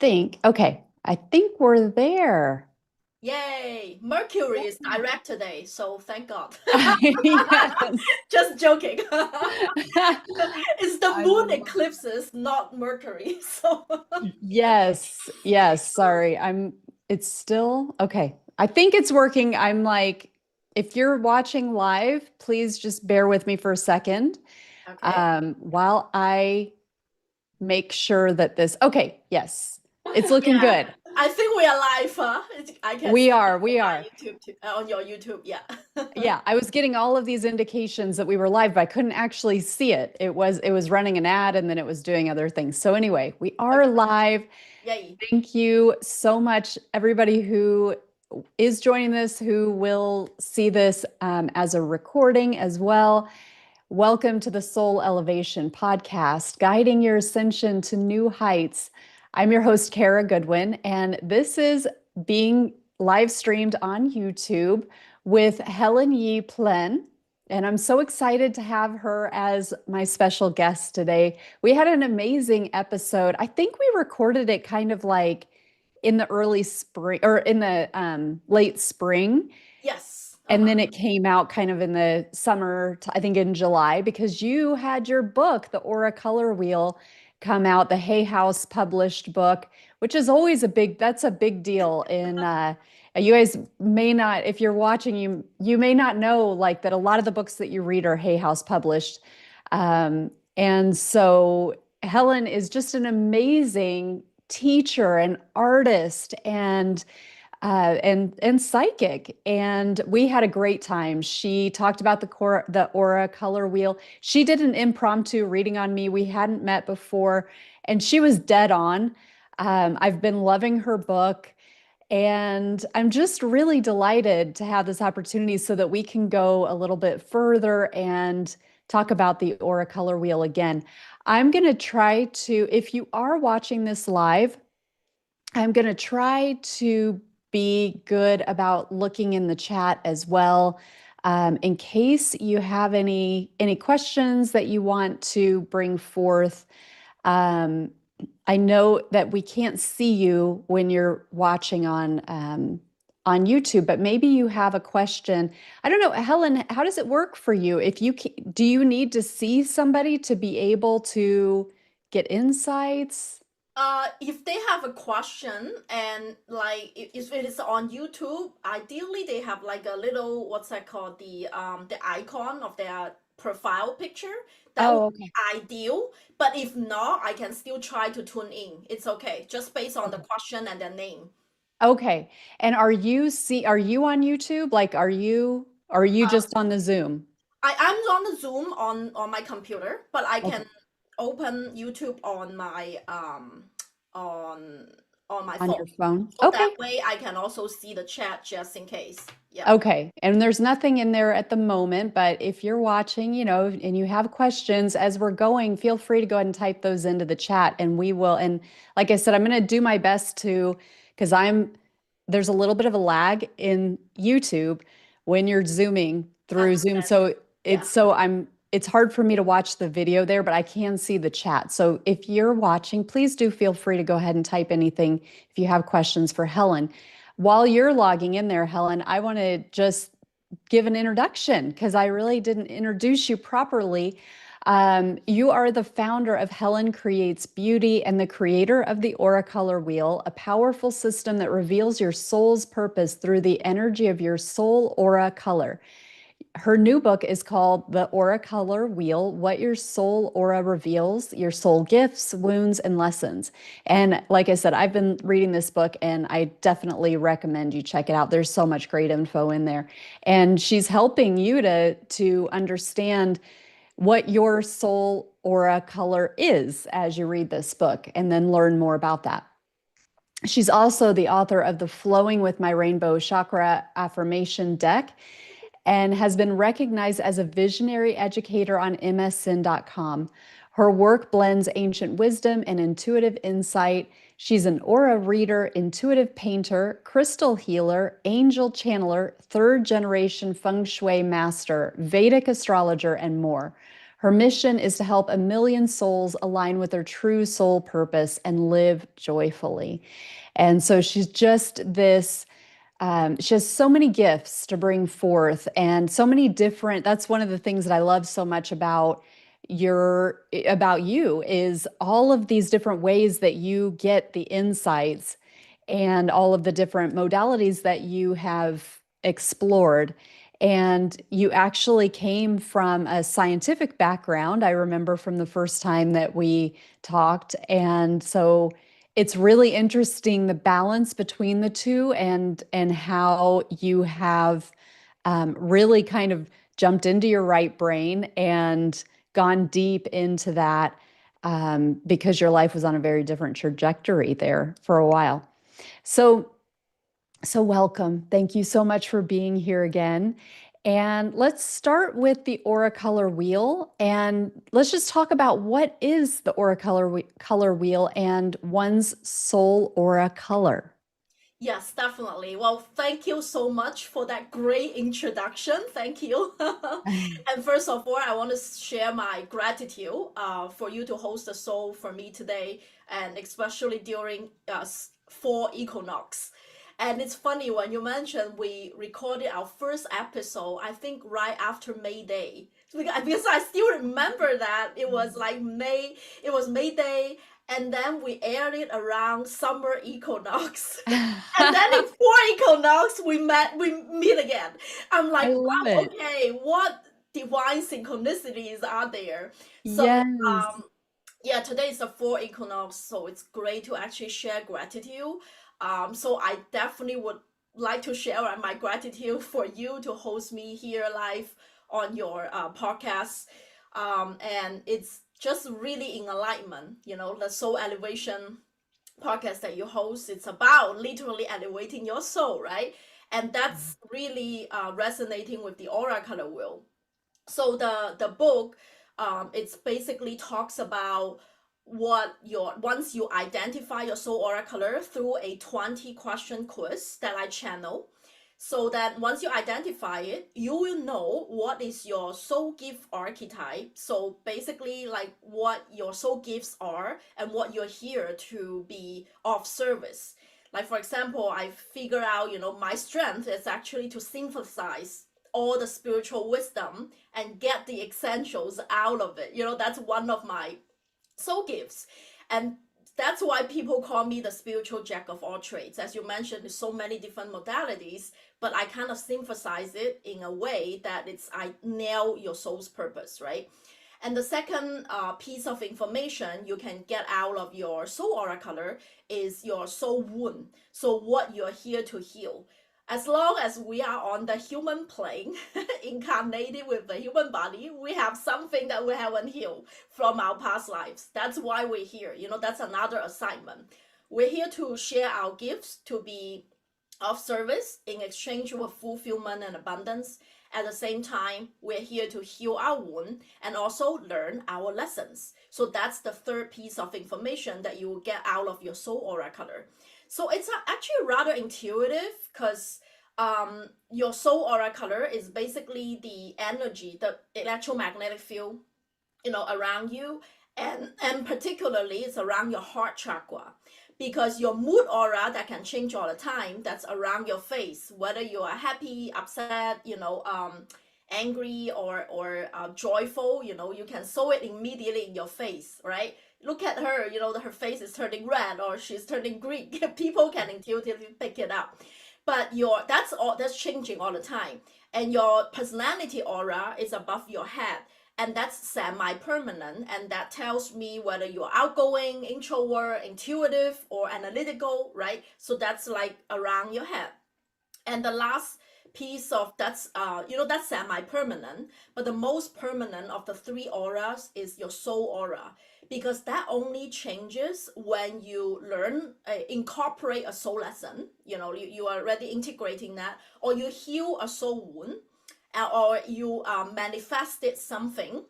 I think we're there. Yay! Mercury is direct today, so thank God. Yes. Just joking. It's the I moon love eclipses, not Mercury. So Yes, yes, sorry. It's still okay. I think it's working. I'm like, if you're watching live, please just bear with me for a second, okay. while I make sure that okay, yes, it's looking Yeah, good. I think we are live. Huh? I can see We it are, on we my are. YouTube too, on your YouTube. Yeah. Yeah, I was getting all of these indications that we were live, but I couldn't actually see it. It was running an ad and then it was doing other things. So anyway, we are Okay. live. Yay. Thank you so much, everybody who is joining this, who will see this as a recording as well. Welcome to the Soul Elevation Podcast, guiding your ascension to new heights. I'm your host, Kara Goodwin, and this is being live streamed on YouTube with Helen Ye Plehn. And I'm so excited to have her as my special guest today. We had an amazing episode. I think we recorded it kind of like in the early spring or in the late spring. Yes. And then it came out kind of in the summer, I think in July, because you had your book, The Aura Color Wheel, come out, the Hay House published book, which is always that's a big deal you guys may not, if you're watching, you may not know like that a lot of the books that you read are Hay House published. And so Helen is just an amazing teacher and artist and psychic. And we had a great time. She talked about the aura color wheel. She did an impromptu reading on me. We hadn't met before, and she was dead on. I've been loving her book, and I'm just really delighted to have this opportunity so that we can go a little bit further and talk about the aura color wheel again. I'm going to try to, if you are watching this live, I'm going to try to be good about looking in the chat as well. In case you have any questions that you want to bring forth. Um, I know that we can't see you when you're watching on YouTube, but maybe you have a question. I don't know, Helen, how does it work for you? Do you need to see somebody to be able to get insights? If they have a question and like if it is on YouTube, ideally they have like a little what's that called the icon of their profile picture. That would Oh, be okay. ideal. But if not, I can still try to tune in. It's okay, just based on the Okay. question and their name. Okay. And are you on YouTube? Like are you Um, just on the Zoom? I'm on the Zoom on my computer, but I Okay. can open YouTube on on my On phone. your phone? So that Okay. way I can also see the chat just in case. Yeah. Okay. And there's nothing in there at the moment, but if you're watching, and you have questions as we're going, feel free to go ahead and type those into the chat and we will. And like I said, I'm going to do my best because there's a little bit of a lag in YouTube when you're zooming through Zoom. Understand. So Yeah. it's hard for me to watch the video there, but I can see the chat. So if you're watching, please do feel free to go ahead and type anything if you have questions for Helen. While you're logging in there, Helen, I want to just give an introduction because I really didn't introduce you properly. You are the founder of Helen Creates Beauty and the creator of the Aura Color Wheel, a powerful system that reveals your soul's purpose through the energy of your soul aura color. Her new book is called The Aura Color Wheel: What Your Soul Aura Reveals, Your Soul Gifts, Wounds, and Lessons. And like I said, I've been reading this book and I definitely recommend you check it out. There's so much great info in there. And she's helping you to understand what your soul aura color is as you read this book and then learn more about that. She's also the author of the Flowing with My Rainbow Chakra Affirmation Deck and has been recognized as a visionary educator on msn.com. Her work blends ancient wisdom and intuitive insight. She's an aura reader, intuitive painter, crystal healer, angel channeler, third generation feng shui master, Vedic astrologer, and more. Her mission is to help a million souls align with their true soul purpose and live joyfully. And so she's just this she has so many gifts to bring forth and so many different, that's one of the things that I love so much about you is all of these different ways that you get the insights and all of the different modalities that you have explored. And you actually came from a scientific background. I remember from the first time that we talked. And so it's really interesting the balance between the two and how you have really kind of jumped into your right brain and gone deep into that because your life was on a very different trajectory there for a while. So, so welcome. Thank you so much for being here again. And let's start with the aura color wheel. And let's just talk about what is the aura color wheel and one's soul aura color. Yes, definitely. Well, thank you so much for that great introduction. Thank you. And first of all, I want to share my gratitude for you to host the show for me today, and especially during fall equinox. And it's funny when you mentioned we recorded our first episode, I think right after May Day. Because I still remember that it was like May, it was May Day, and then we aired it around summer equinox. And then in fall equinox, we meet again. I'm I like, love wow, it. okay, what divine synchronicities are there? So, Yes. yeah, today is the fall equinox, so it's great to actually share gratitude. So I definitely would like to share my gratitude for you to host me here live on your podcast. And it's just really in alignment, the soul elevation podcast that you host. It's about literally elevating your soul, right? And that's really resonating with the aura color wheel. So the book, it's basically talks about what your once you identify your soul aura color through a 20 question quiz that I channel, so that once you identify it, you will know what is your soul gift archetype. So basically, like what your soul gifts are and what you're here to be of service. Like for example, I figure out, my strength is actually to synthesize all the spiritual wisdom and get the essentials out of it. That's one of my soul gifts. And that's why people call me the spiritual jack of all trades. As you mentioned, there's so many different modalities, but I kind of synthesize it in a way that I nail your soul's purpose, right? And the second piece of information you can get out of your soul aura color is your soul wound. So what you're here to heal. As long as we are on the human plane, incarnated with the human body, we have something that we haven't healed from our past lives. That's why we're here. That's another assignment. We're here to share our gifts, to be of service in exchange with fulfillment and abundance. At the same time, we're here to heal our wound and also learn our lessons. So that's the third piece of information that you will get out of your soul aura color. So it's actually rather intuitive because your soul aura color is basically the energy, the electromagnetic field, around you, and particularly it's around your heart chakra, because your mood aura that can change all the time, that's around your face, whether you are happy, upset, angry, or joyful. You can show it immediately in your face, right? Look at her, her face is turning red or she's turning green. People can intuitively pick it up. But that's changing all the time. And your personality aura is above your head, and that's semi-permanent, and that tells me whether you're outgoing, introvert, intuitive, or analytical, right? So that's like around your head. And the last piece of that's semi-permanent, but the most permanent of the three auras is your soul aura, because that only changes when you learn, incorporate a soul lesson. You are already integrating that, or you heal a soul wound, or you manifested something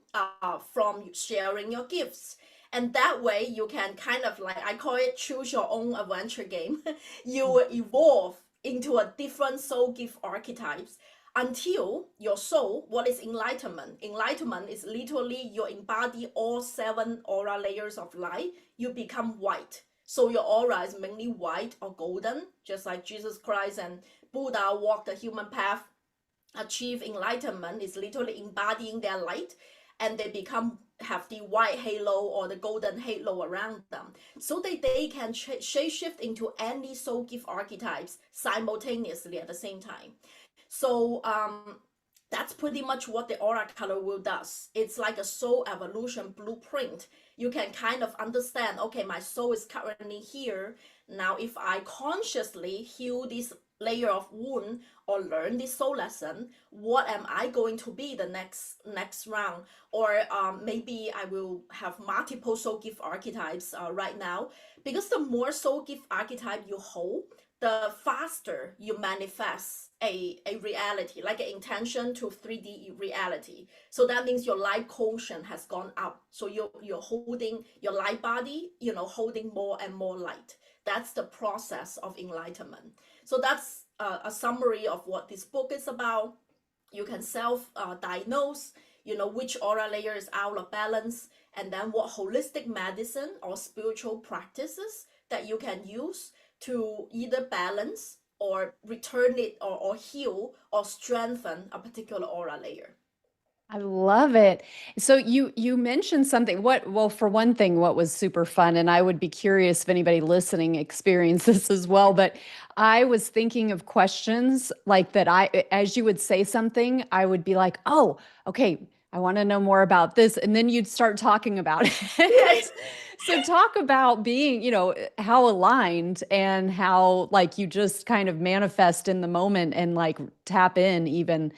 from sharing your gifts. And that way you can kind of, like, I call it, choose your own adventure game. You will evolve into a different soul gift archetypes until your soul. What is enlightenment? Enlightenment is literally you embody all 7 aura layers of light. You become white. So your aura is mainly white or golden, just like Jesus Christ and Buddha walked the human path, achieve enlightenment, is literally embodying their light, and they become have the white halo or the golden halo around them, so that they can shape shift into any soul gift archetypes simultaneously at the same time. So that's pretty much what the aura color wheel does. It's like a soul evolution blueprint. You can kind of understand, okay, my soul is currently here. Now, if I consciously heal this layer of wound or learn this soul lesson, what am I going to be the next round? Or maybe I will have multiple soul gift archetypes right now, because the more soul gift archetype you hold, the faster you manifest a reality, like an intention to 3D reality. So that means your light quotient has gone up. So you're holding your light body, holding more and more light. That's the process of enlightenment. So that's a summary of what this book is about. You can self-diagnose, which aura layer is out of balance, and then what holistic medicine or spiritual practices that you can use to either balance or return it, or heal or strengthen a particular aura layer. I love it. So you mentioned something. Well, for one thing, what was super fun, and I would be curious if anybody listening experienced this as well, but I was thinking of questions like that. As you would say something, I would be like, oh, okay, I want to know more about this. And then you'd start talking about Right. it. So talk about being, how aligned and how like you just kind of manifest in the moment and like tap in even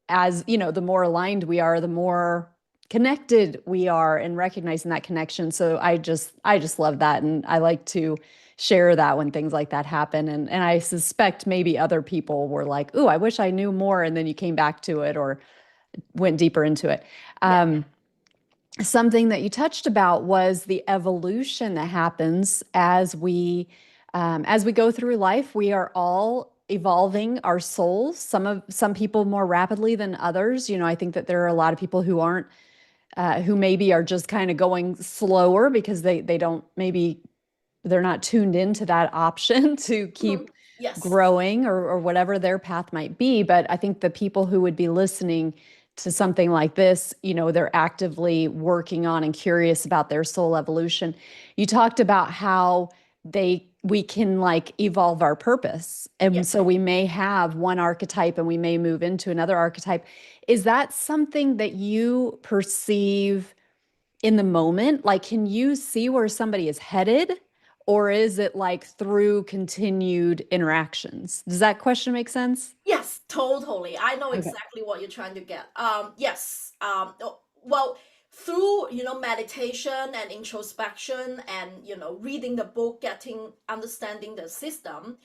as the more aligned we are, the more connected we are, and recognizing that connection. So I just love that, and I like to share that when things like that happen. And I suspect maybe other people were like, "Ooh, I wish I knew more," and then you came back to it or went deeper into it. Yeah. Something that you touched about was the evolution that happens as we go through life. We are all evolving our souls. Some people more rapidly than others. I think that there are a lot of people who aren't who maybe are just kind of going slower because they don't, maybe they're not tuned into that option to Mhm. keep Yes. growing, or whatever their path might be. But I think the people who would be listening to something like this, they're actively working on and curious about their soul evolution. You talked about how we can like evolve our purpose. Yeah. And so we may have one archetype and we may move into another archetype. Is that something that you perceive in the moment? Like, can you see where somebody is headed? Or is it like through continued interactions? Does that question make sense? Yes, totally. I know Okay. exactly what you're trying to get. Yes. Well, through meditation and introspection and reading the book, understanding the system,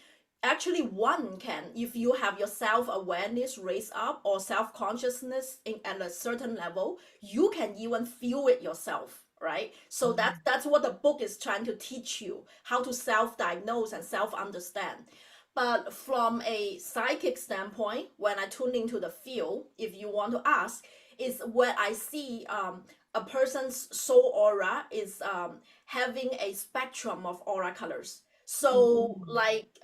actually one can, if you have your self-awareness raised up or self-consciousness at a certain level, you can even feel it yourself, right? So that's what the book is trying to teach you, how to self-diagnose and self-understand. But from a psychic standpoint, when I tune into the field, if you want to ask, is where I see a person's soul aura is having a spectrum of aura colors. So, Mhm. like,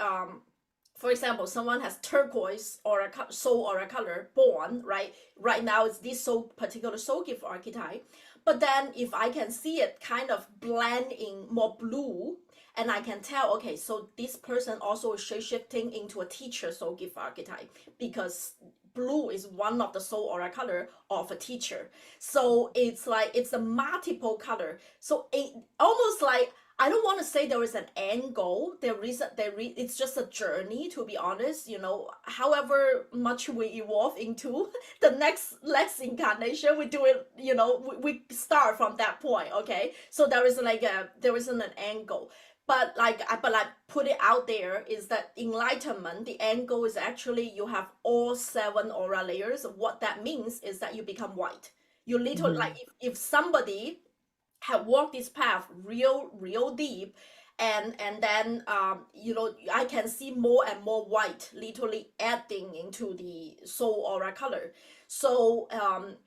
for example, someone has turquoise aura, soul aura color born, right? Right now, it's this soul particular soul gift archetype. But then, if I can see it kind of blend in more blue, and I can tell, okay, so this person also is shifting into a teacher soul gift archetype, because blue is one of the soul aura color of a teacher. So it's like it's a multiple color. So it almost like, I don't want to say there is an end goal. It's just a journey, to be honest. However much we evolve into the next incarnation, we do it. We start from that point. Okay, so there isn't an end goal. But I put it out there is that enlightenment, the end goal is actually you have all 7 aura layers. What that means is that you become white. You literally, like, Mhm. if somebody have walked this path real deep, And then I can see more and more white literally adding into the soul aura color. So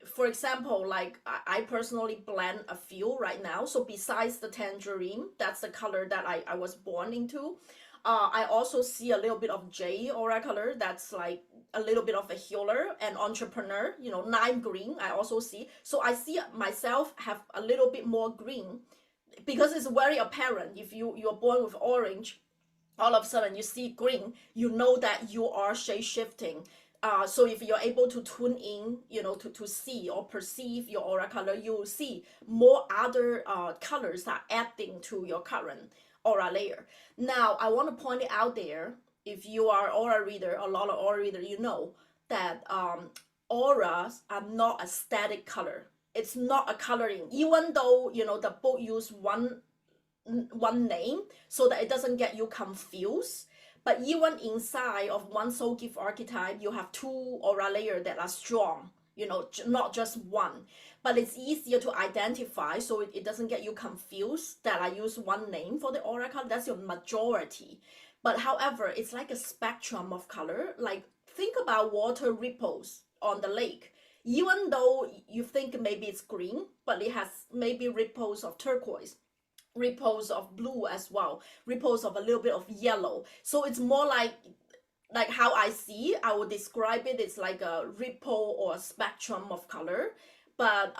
for example, like I personally blend a few right now. So besides the tangerine, that's the color that I was born into. I also see a little bit of jade aura color. That's like a little bit of a healer and entrepreneur. Lime green. I also see. So I see myself have a little bit more green because it's very apparent. If you're born with orange, all of a sudden you see green, you know that you are shape shifting. So if you're able to tune in, to see or perceive your aura color, you will see more other colors are adding to your current aura layer. Now, I want to point it out there. If you are aura reader, a lot of aura reader, you know that auras are not a static color. It's not a coloring, even though the book use one name so that it doesn't get you confused. But even inside of one soul gift archetype, you have two aura layers that are strong, not just one. But it's easier to identify so it doesn't get you confused that I use one name for the aura color. That's your majority. But however, it's like a spectrum of color. Like think about water ripples on the lake. Even though you think maybe it's green, but it has maybe ripples of turquoise, ripples of blue as well, ripples of a little bit of yellow. So it's more like how I see, I would describe it. It's like a ripple or a spectrum of color, but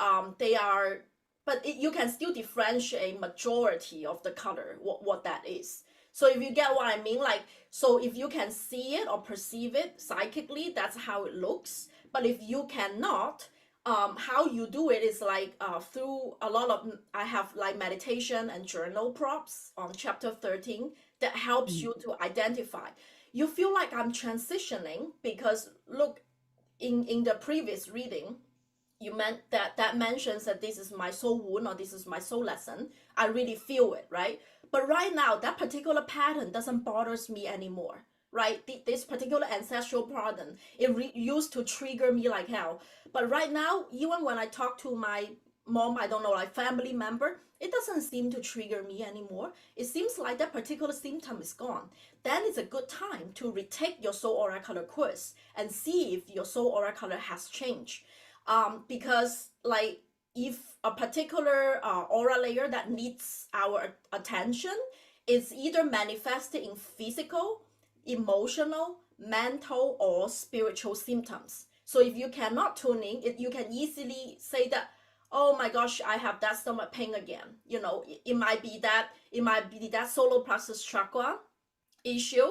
you can still differentiate majority of the color, what that is. So if you get what I mean, like, so if you can see it or perceive it psychically, that's how it looks. But if you cannot, how you do it is like through a lot of, I have like meditation and journal prompts on chapter 13 that helps you to identify. You feel like I'm transitioning because look, in the previous reading, you meant that mentions that this is my soul wound or this is my soul lesson. I really feel it, right? But right now, that particular pattern doesn't bothers me anymore, right? This particular ancestral pattern, it used to trigger me like hell. But right now, even when I talk to my mom, I don't know, like family member, it doesn't seem to trigger me anymore. It seems like that particular symptom is gone. Then it's a good time to retake your soul aura color quiz and see if your soul aura color has changed. Because like if a particular aura layer that needs our attention is either manifested in physical, emotional, mental, or spiritual symptoms. So if you cannot tune in, you can easily say that, oh my gosh, I have that stomach pain again. It might be that solar plexus chakra issue,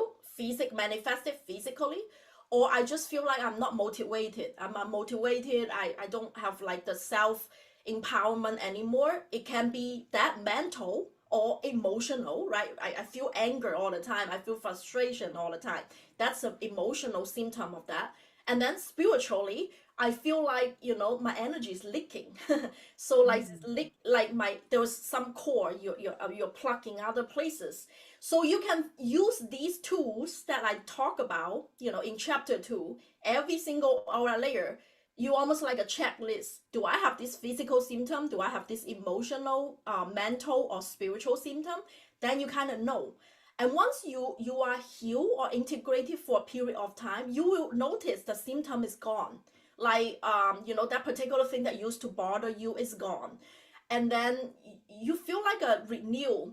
manifested physically, or I just feel like I'm not motivated. I'm unmotivated. I don't have like the self empowerment anymore. It can be that mental or emotional, right? I feel anger all the time. I feel frustration all the time. That's an emotional symptom of that. And then spiritually, I feel like my energy is leaking. So like leak, like there was some core you're plugging other places. So you can use these tools that I talk about, in chapter 2, every single aura layer. You almost like a checklist. Do I have this physical symptom? Do I have this emotional, mental, or spiritual symptom? Then you kind of know. And once you are healed or integrated for a period of time, you will notice the symptom is gone. Like that particular thing that used to bother you is gone, and then you feel like a renew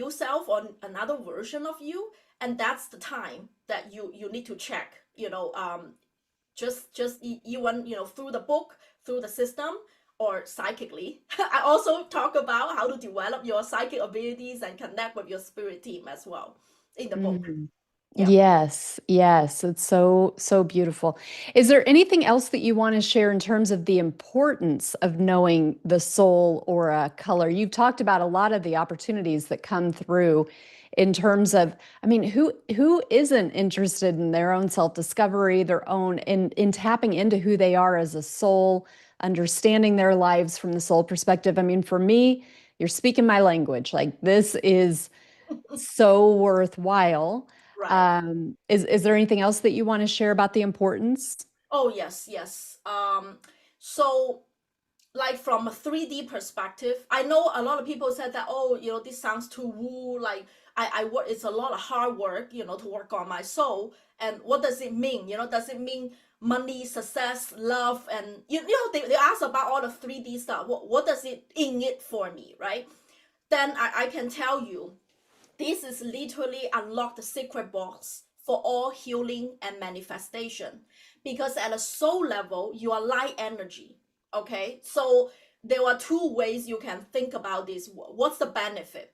self or another version of you. And that's the time that you need to check, just even through the book, through the system, or psychically. I also talk about how to develop your psychic abilities and connect with your spirit team as well in the book. Mm. Yeah. Yes, yes, it's so, so beautiful. Is there anything else that you want to share in terms of the importance of knowing the soul aura color? You've talked about a lot of the opportunities that come through in terms of, I mean, who isn't interested in their own self-discovery, their own in tapping into who they are as a soul, understanding their lives from the soul perspective? I mean, for me, you're speaking my language. Like this is so worthwhile. Right. Is there anything else that you want to share about the importance? Oh yes, yes. So like from a 3D perspective. I know a lot of people said that, oh, this sounds too woo, like I work, it's a lot of hard work, to work on my soul. And what does it mean? Does it mean money, success, love? And they ask about all the 3D stuff. What does it in it for me, right? Then I can tell you, this is literally unlock the secret box for all healing and manifestation. Because at a soul level, you are light energy. Okay, so there are two ways you can think about this. What's the benefit?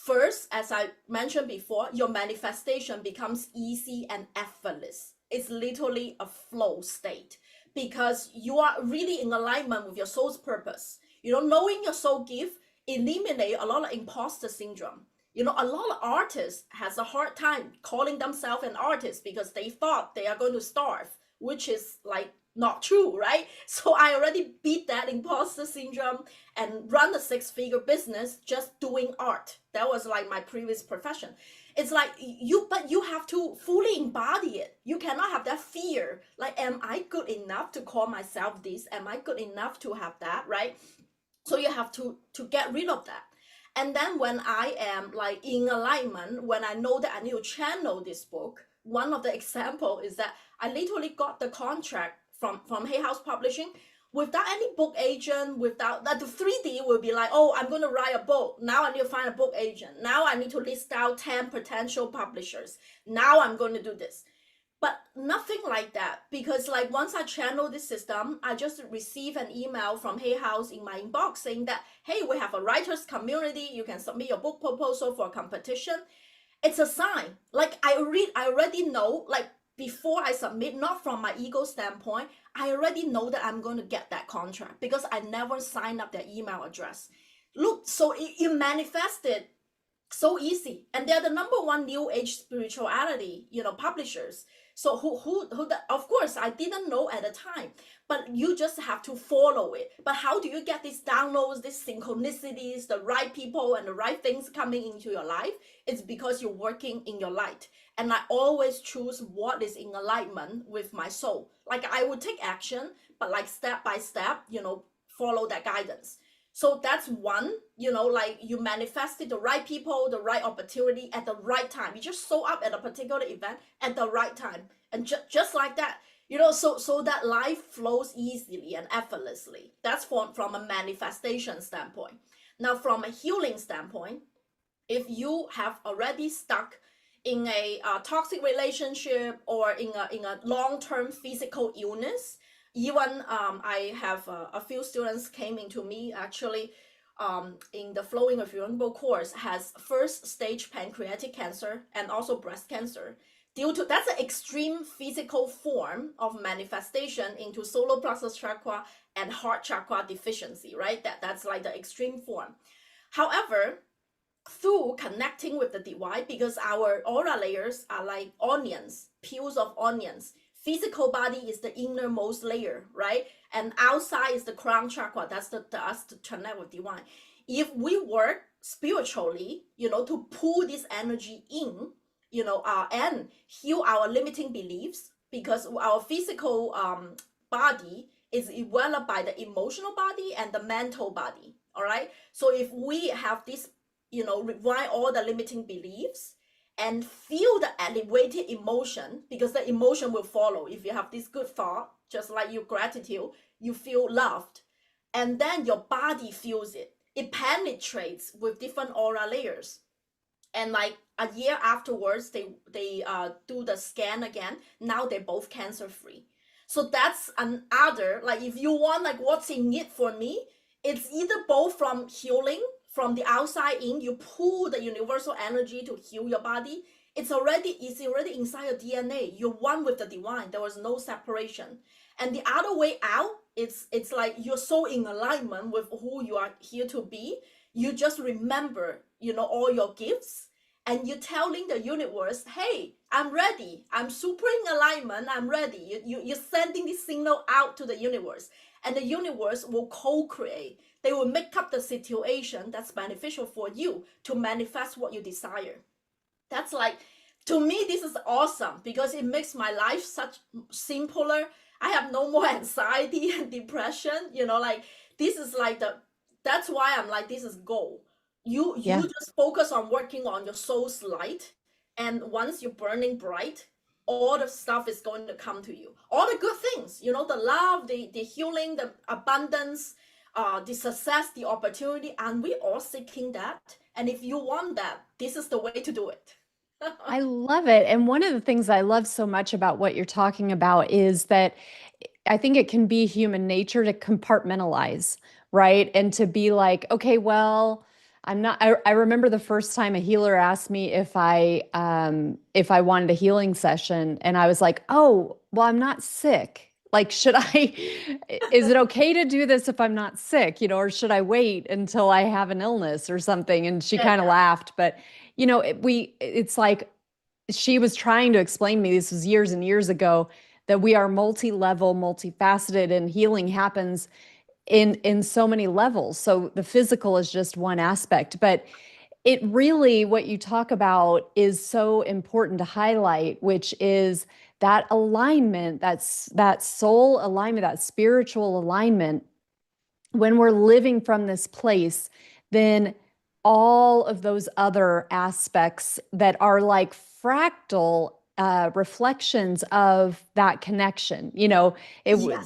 First, as I mentioned before, your manifestation becomes easy and effortless. It's literally a flow state because you are really in alignment with your soul's purpose. Knowing your soul gift eliminate a lot of imposter syndrome. A lot of artists has a hard time calling themselves an artist because they thought they are going to starve, which is like not true, right? So I already beat that imposter syndrome and run a 6-figure business just doing art. That was like my previous profession. It's like but you have to fully embody it. You cannot have that fear. Like, am I good enough to call myself this? Am I good enough to have that, right? So you have to get rid of that. And then when I am like in alignment, when I know that I need to channel this book, one of the example is that I literally got the contract from Hay House Publishing without any book agent, without that. The 3D will be like, oh, I'm going to write a book. Now I need to find a book agent. Now I need to list out 10 potential publishers. Now I'm going to do this. But nothing like that, because like once I channel this system, I just receive an email from Hay House in my inbox saying that, hey, we have a writers community. You can submit your book proposal for a competition. It's a sign. Like I already know, like before I submit, not from my ego standpoint, I already know that I'm going to get that contract because I never signed up their email address. Look, so it manifested so easy. And they're the number one new age spirituality, publishers. So of course, I didn't know at the time, but you just have to follow it. But how do you get these downloads, these synchronicities, the right people and the right things coming into your life? It's because you're working in your light. And I always choose what is in alignment with my soul. Like I would take action, but like step by step, follow that guidance. So that's one, like you manifested the right people, the right opportunity at the right time. You just show up at a particular event at the right time. And just like that, so that life flows easily and effortlessly. That's from a manifestation standpoint. Now, from a healing standpoint, if you have already stuck in a toxic relationship or in a long-term physical illness, even I have a few students came into me actually in the Flowing with Rainbow course, has first stage pancreatic cancer and also breast cancer. Due to that's an extreme physical form of manifestation into solar plexus chakra and heart chakra deficiency, right? That's like the extreme form. However, through connecting with the divine, because our aura layers are like onions, peels of onions. Physical body is the innermost layer, right? And outside is the crown chakra. That's the us to connect with divine. If we work spiritually, to pull this energy in, and heal our limiting beliefs, because our physical body is developed by the emotional body and the mental body. All right. So if we have this, rewind all the limiting beliefs and feel the elevated emotion, because the emotion will follow. If you have this good thought, just like your gratitude, you feel loved. And then your body feels it. It penetrates with different aura layers. And like a year afterwards, they do the scan again. Now they're both cancer free. So that's another, like if you want like what's in it for me, it's either both from healing from the outside in, you pull the universal energy to heal your body. It's already inside your DNA. You're one with the divine. There was no separation. And the other way out, it's like you're so in alignment with who you are here to be. You just remember, all your gifts, and you're telling the universe, hey, I'm ready. I'm super in alignment. I'm ready. You're sending this signal out to the universe, and the universe will co-create. They will make up the situation that's beneficial for you to manifest what you desire. That's like, to me, this is awesome because it makes my life such simpler. I have no more anxiety and depression, like this is like that's why I'm like, this is goal. You Yeah. just focus on working on your soul's light, and once you're burning bright, all the stuff is going to come to you. All the good things, you know, the love, the healing, the abundance, the success, the opportunity, and we all seeking that. And if you want that, this is the way to do it. I love it. And one of the things I love so much about what you're talking about is that I think it can be human nature to compartmentalize, right? And to be like, okay, well, I'm not, I remember the first time a healer asked me if I wanted a healing session, and I was like, oh, well, I'm not sick. Like, should I, is it okay to do this if I'm not sick, or should I wait until I have an illness or something? And she Yeah, kind of yeah. laughed, but it's like, she was trying to explain to me, this was years and years ago, that we are multi-level, multifaceted, and healing happens in so many levels. So the physical is just one aspect, but it really, what you talk about is so important to highlight, which is that alignment, that soul alignment, that spiritual alignment. When we're living from this place, then all of those other aspects that are like fractal reflections of that connection, it would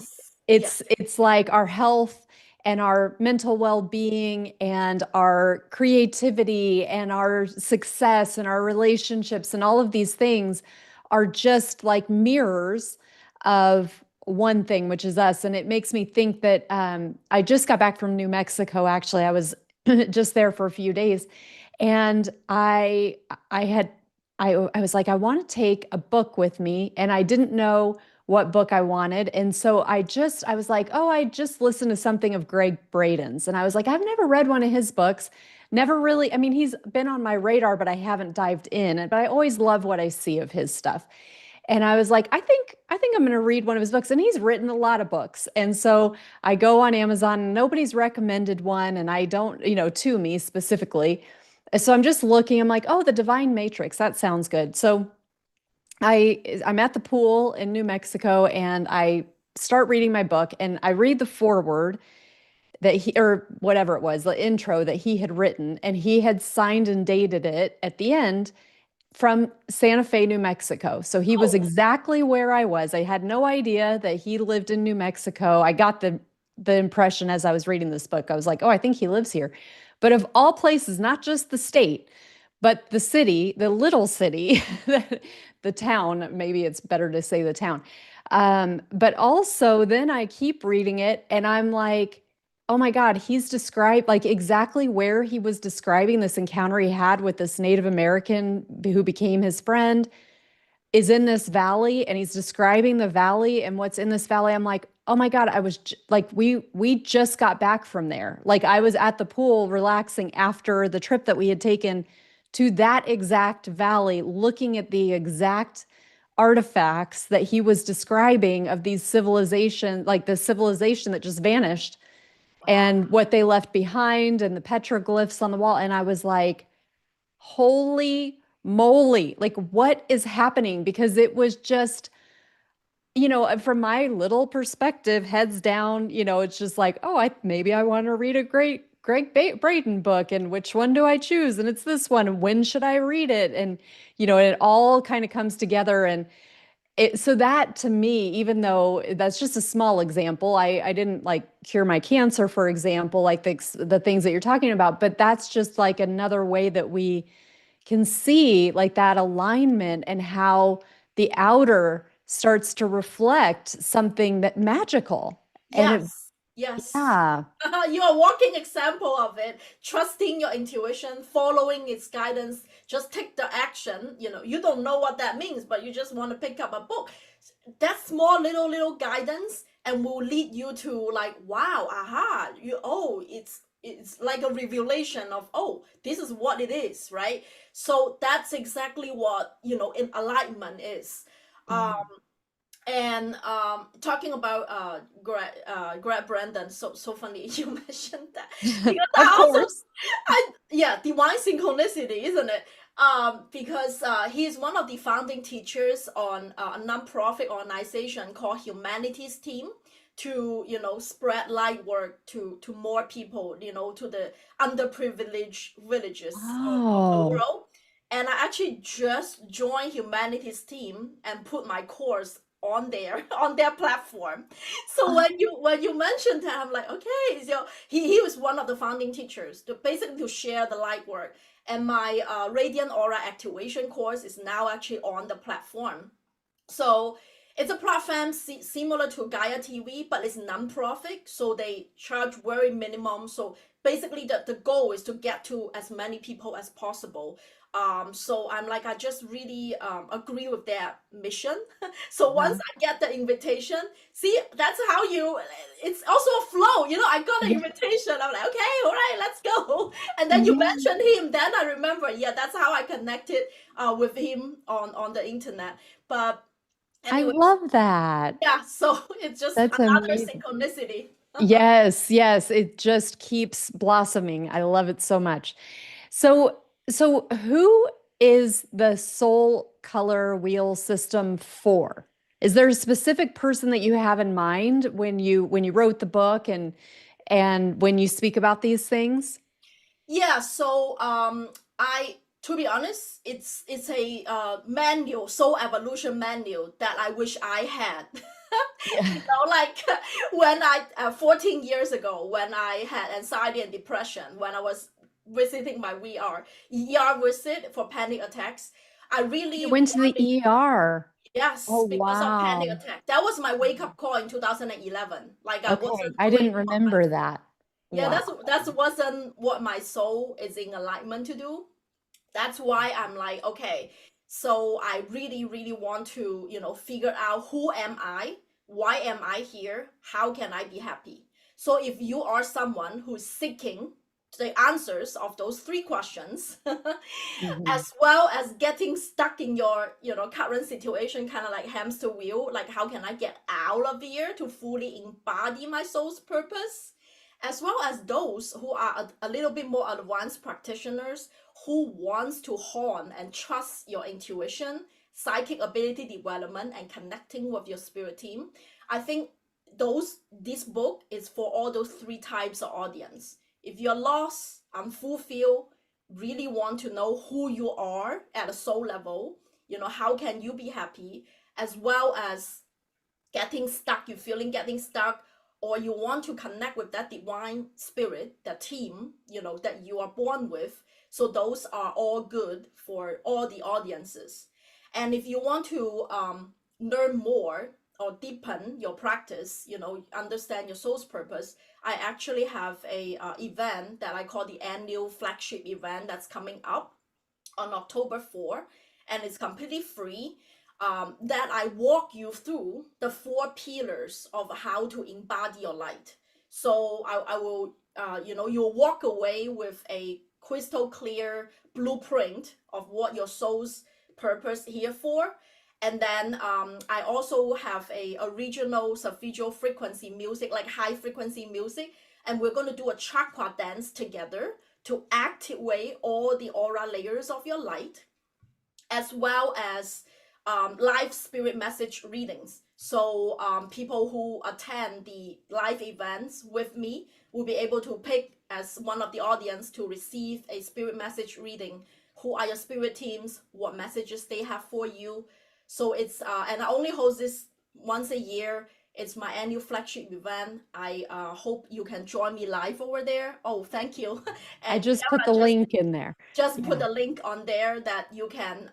Yes, yes. it's like our health and our mental well-being and our creativity and our success and our relationships and all of these things are just like mirrors of one thing, which is us. And it makes me think that I just got back from New Mexico. Actually, I was just there for a few days, and I had I was like, I want to take a book with me, and I didn't know what book I wanted. And so I was like, oh, I just listened to something of Greg Braden's. And I was like, I've never read one of his books. Never really, I mean, he's been on my radar, but I haven't dived in. But I always love what I see of his stuff. And I was like, I think I'm going to read one of his books. And he's written a lot of books. And so I go on Amazon and nobody's recommended one. And I don't, to me specifically. So I'm just looking, I'm like, oh, The Divine Matrix. That sounds good. So I'm at the pool in New Mexico and I start reading my book and I read the foreword that he, or whatever it was, the intro that he had written, and he had signed and dated it at the end from Santa Fe, New Mexico. So he was Oh, exactly where I was. I had no idea that he lived in New Mexico. I got the impression as I was reading this book. I was like, "Oh, I think he lives here." But of all places, not just the state, but the city, the little city, the town, maybe it's better to say the town. But also then I keep reading it and I'm like, oh my God, he's described like exactly where he was describing this encounter he had with this Native American who became his friend is in this valley, and he's describing the valley and what's in this valley. I'm like, oh my God, like we just got back from there. Like I was at the pool relaxing after the trip that we had taken to that exact valley, looking at the exact artifacts that he was describing of these civilization, like the civilization that just vanished wow. and what they left behind and the petroglyphs on the wall. And I was like, holy moly, like what is happening? Because it was just, from my little perspective, heads down, it's just like, oh, maybe I want to read a great Braden book, and which one do I choose? And it's this one. And when should I read it? And it all kind of comes together. And so that to me, even though that's just a small example, I didn't like cure my cancer, for example, like the things that you're talking about, but that's just like another way that we can see like that alignment and how the outer starts to reflect something that magical. And Yes, yes. yeah, You're a walking example of it. Trusting your intuition, following its guidance, just take the action. You don't know what that means, but you just want to pick up a book. That small little guidance and will lead you to like, wow, aha, it's like a revelation of, oh, this is what it is, right? So that's exactly what, in alignment is. yeah, And talking about Greg Brandon, so funny you mentioned that, because of I also, course. yeah, divine synchronicity, isn't it? Because he is one of the founding teachers on a nonprofit organization called Humanities Team to, spread light work to more people, to the underprivileged villages of the Oh. world. And I actually just joined humanities team and put my course on their on their platform. So Oh. when you mentioned that, I'm like, okay, so he was one of the founding teachers to basically to share the light work. And my radiant aura activation course is now actually on the platform. So it's a platform similar to Gaia TV, but it's non-profit, so they charge very minimum. So basically, the goal is to get to as many people as possible. So I'm like, I just really agree with their mission. So once Yeah. I get the invitation, see, that's how you. It's also a flow, I got an Yeah. invitation. I'm like, okay, all right, let's go. And then you Yeah. mentioned him. Then I remember, yeah, that's how I connected with him on the internet. But I anyways, love that. yeah, so it's just That's another amazing. synchronicity. Yes, yes, it just keeps blossoming. I love it so much. So, so who is the soul color wheel system for? Is there a specific person that you have in mind when you wrote the book and when you speak about these things? Yeah, so I to be honest, it's a manual, soul evolution manual that I wish I had. Yeah. Like when I 14 years ago when I had anxiety and depression, when I was visiting my ER visit for panic attacks, I You really went to the wanted. ER. Yes, Oh, because of panic wow. attack. That was my wake up call in 2011. Like I Okay, wasn't I doing didn't what my remember that. yeah, Wow. that's wasn't what my soul is in alignment to do. That's why I'm like, okay, so I really, really want to, figure out who am I, why am I here, how can I be happy. So if you are someone who's seeking the answers of those three questions, Mhm. as well as getting stuck in your, current situation, kind of like hamster wheel, like how can I get out of here to fully embody my soul's purpose, as well as those who are a little bit more advanced practitioners who wants to hone and trust your intuition, psychic ability development, and connecting with your spirit team. I think this book is for all those three types of audience. If you're lost, unfulfilled, really want to know who you are at a soul level, how can you be happy, as well as getting stuck, you feeling getting stuck, or you want to connect with that divine spirit, that team, that you are born with. So those are all good for all the audiences. And if you want to learn more or deepen your practice, understand your soul's purpose, I actually have a event that I call the annual flagship event that's coming up on October 4, and it's completely free. That I walk you through the four pillars of how to embody your light. So I will, you'll walk away with a crystal clear blueprint of what your soul's purpose here for. And then I also have a original solfeggio frequency music, like high frequency music, and we're going to do a chakra dance together to activate all the aura layers of your light, as well as live spirit message readings. So people who attend the live events with me will be able to pick as one of the audience to receive a spirit message reading. Who are your spirit teams? What messages they have for you? So it's and I only host this once a year. It's my annual flagship event. I hope you can join me live over there. Oh, thank you. I And just put Kiara the link in there. just put Yeah. a link on there that you can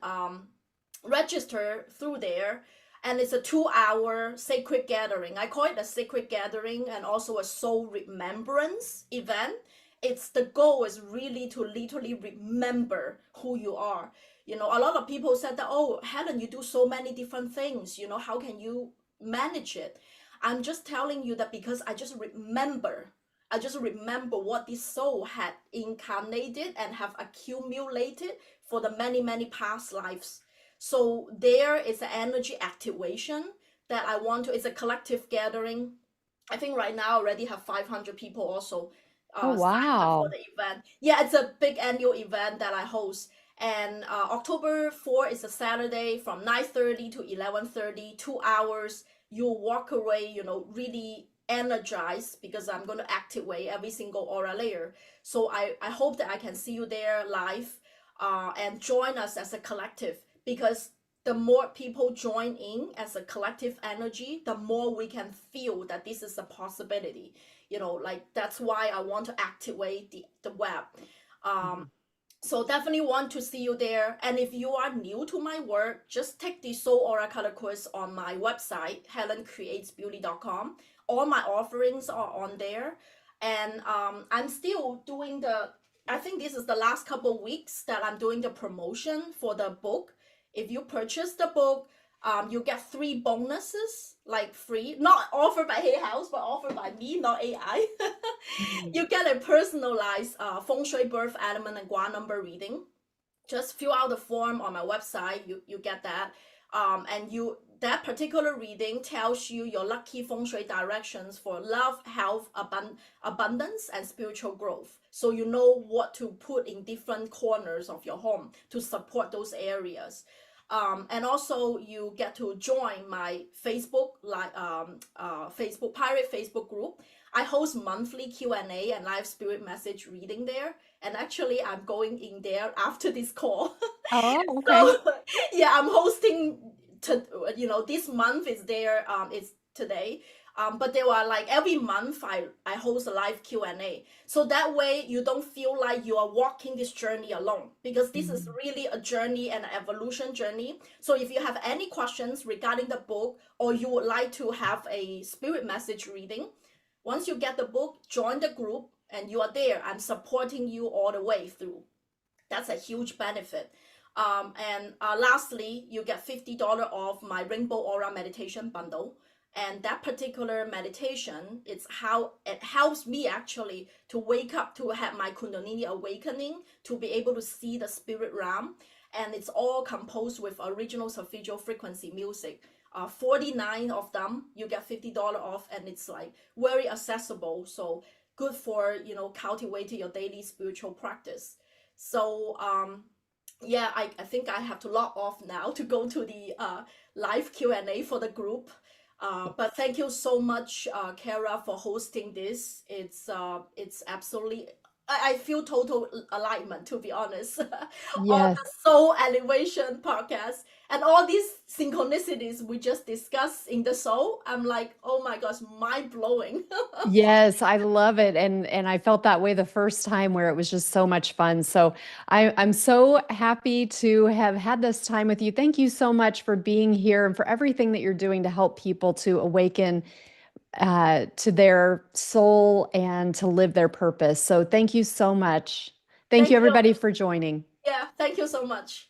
register through there. And it's a 2 hour sacred gathering. I call it a sacred gathering and also a soul remembrance event. It's the goal is really to literally remember who you are. A lot of people said that, oh, Helen, you do so many different things. How can you manage it? I'm just telling you that because I just remember what this soul had incarnated and have accumulated for the many, many past lives. So there is an energy activation that I want to, it's a collective gathering. I think right now I already have 500 people also Oh, signed up for wow. the event. Yeah, it's a big annual event that I host. And October 4 is a Saturday from 9:30 to 11:30, 2 hours. You'll walk away, really energized because I'm going to activate every single aura layer. So I hope that I can see you there live, and join us as a collective, because the more people join in as a collective energy, the more we can feel that this is a possibility. Like that's why I want to activate the web. Um, Mhm. so definitely want to see you there. And if you are new to my work, just take the Soul Aura Color course on my website, helencreatesbeauty.com. All my offerings are on there. And I'm still doing I think this is the last couple weeks that I'm doing the promotion for the book. If you purchase the book, you get 3 bonuses, like free, not offered by Hay House, but offered by me, not AI. Mhm. You get a personalized feng shui birth element and gua number reading. Just fill out the form on my website. You get that, and that particular reading tells you your lucky feng shui directions for love, health, abundance, and spiritual growth. So you know what to put in different corners of your home to support those areas. And also you get to join my Facebook, like Facebook pirate Facebook group. I host monthly Q&A and live spirit message reading there. And actually, I'm going in there after this call. Oh, okay. So yeah, I'm hosting this month is there. It's today. But there are like every month I host a live Q&A. So that way you don't feel like you are walking this journey alone, because this is Mhm. really a journey and an evolution journey. So if you have any questions regarding the book, or you would like to have a spirit message reading, once you get the book, join the group and you are there. I'm supporting you all the way through. That's a huge benefit. And lastly, you get $50 off my Rainbow Aura meditation bundle. And that particular meditation, it's how it helps me actually to wake up, to have my Kundalini awakening, to be able to see the spirit realm. And it's all composed with original solfeggio frequency music. 49 of them, you get $50 off, and it's like very accessible. So good for, cultivating your daily spiritual practice. So yeah, I think I have to log off now to go to the live Q&A for the group. But thank you so much, Kara, for hosting this. It's absolutely, I feel total alignment, to be honest, on Yes. the Soul Elevation podcast and all these synchronicities we just discussed in the soul. I'm like, oh my gosh, mind blowing. Yes, I love it. And I felt that way the first time where it was just so much fun. So I'm so happy to have had this time with you. Thank you so much for being here and for everything that you're doing to help people to awaken to their soul and to live their purpose. So thank you so much. Thank you, Thank you. everybody, for joining. Yeah, thank you so much.